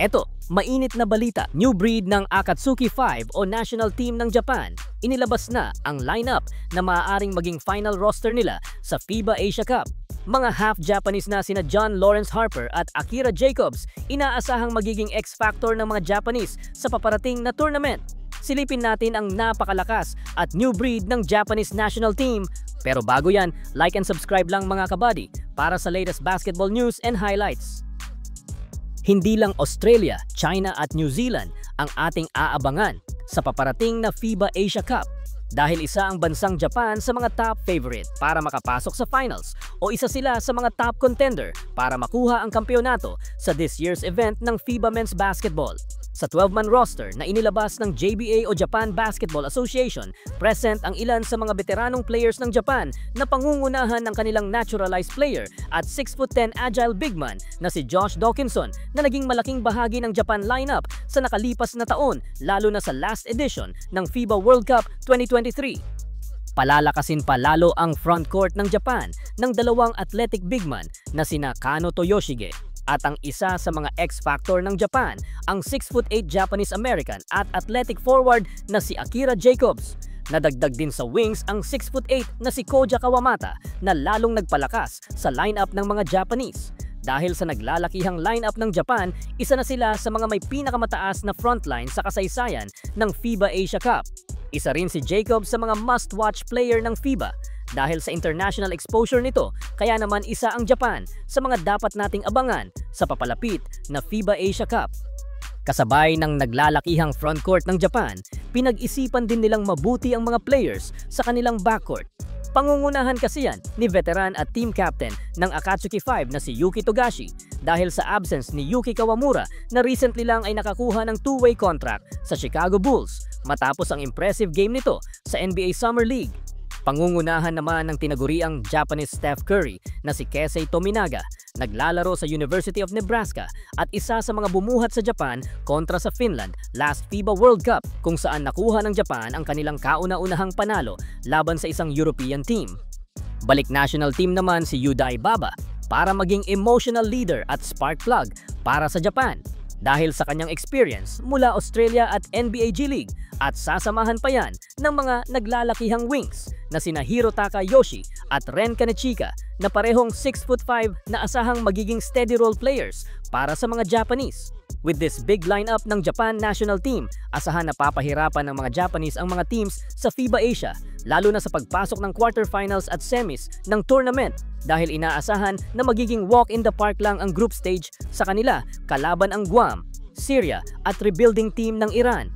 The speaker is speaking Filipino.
Eto, mainit na balita, new breed ng Akatsuki 5 o national team ng Japan. Inilabas na ang lineup na maaaring maging final roster nila sa FIBA Asia Cup. Mga half-Japanese na sina John Lawrence Harper at Akira Jacobs, inaasahang magiging X-factor ng mga Japanese sa paparating na tournament. Silipin natin ang napakalakas at new breed ng Japanese national team. Pero bago yan, like and subscribe lang mga kabady para sa latest basketball news and highlights. Hindi lang Australia, China at New Zealand ang ating aabangan sa paparating na FIBA Asia Cup dahil isa ang bansang Japan sa mga top favorite para makapasok sa finals o isa sila sa mga top contender para makuha ang kampeonato sa this year's event ng FIBA Men's Basketball. Sa 12-man roster na inilabas ng JBA o Japan Basketball Association, present ang ilan sa mga veteranong players ng Japan na pangungunahan ng kanilang naturalized player at 6'10" agile big man na si Josh Dawkinson na naging malaking bahagi ng Japan lineup sa nakalipas na taon lalo na sa last edition ng FIBA World Cup 2023. Palalakasin pa lalo ang frontcourt ng Japan ng dalawang athletic big man na sina Kano Toyoshige at ang isa sa mga X-factor ng Japan, ang 6'8" Japanese-American at athletic forward na si Akira Jacobs. Nadagdag din sa wings ang 6'8" na si Koja Kawamata na lalong nagpalakas sa lineup ng mga Japanese. Dahil sa naglalakihang lineup ng Japan, isa na sila sa mga may pinakamataas na frontline sa kasaysayan ng FIBA Asia Cup. Isa rin si Jacobs sa mga must-watch player ng FIBA. Dahil sa international exposure nito, kaya naman isa ang Japan sa mga dapat nating abangan sa papalapit na FIBA Asia Cup. Kasabay ng naglalakihang frontcourt ng Japan, pinag-isipan din nilang mabuti ang mga players sa kanilang backcourt. Pangungunahan kasi yan ni veteran at team captain ng Akatsuki 5 na si Yuki Togashi dahil sa absence ni Yuki Kawamura na recently lang ay nakakuha ng two-way contract sa Chicago Bulls matapos ang impressive game nito sa NBA Summer League. Pangungunahan naman ng tinaguriang Japanese Steph Curry na si Keisei Tominaga, naglalaro sa University of Nebraska at isa sa mga bumuhat sa Japan kontra sa Finland last FIBA World Cup kung saan nakuha ng Japan ang kanilang kauna-unahang panalo laban sa isang European team. Balik national team naman si Yuda Ibaba para maging emotional leader at spark plug para sa Japan dahil sa kanyang experience mula Australia at NBA G League at sasamahan pa yan ng mga naglalakihang wings na sina Hirotaka Yoshi at Ren Kanechika na parehong 6'5" na asahang magiging steady role players para sa mga Japanese. With this big lineup ng Japan national team, asahan na papahirapan ng mga Japanese ang mga teams sa FIBA Asia, lalo na sa pagpasok ng quarterfinals at semis ng tournament dahil inaasahan na magiging walk in the park lang ang group stage sa kanila kalaban ang Guam, Syria at rebuilding team ng Iran.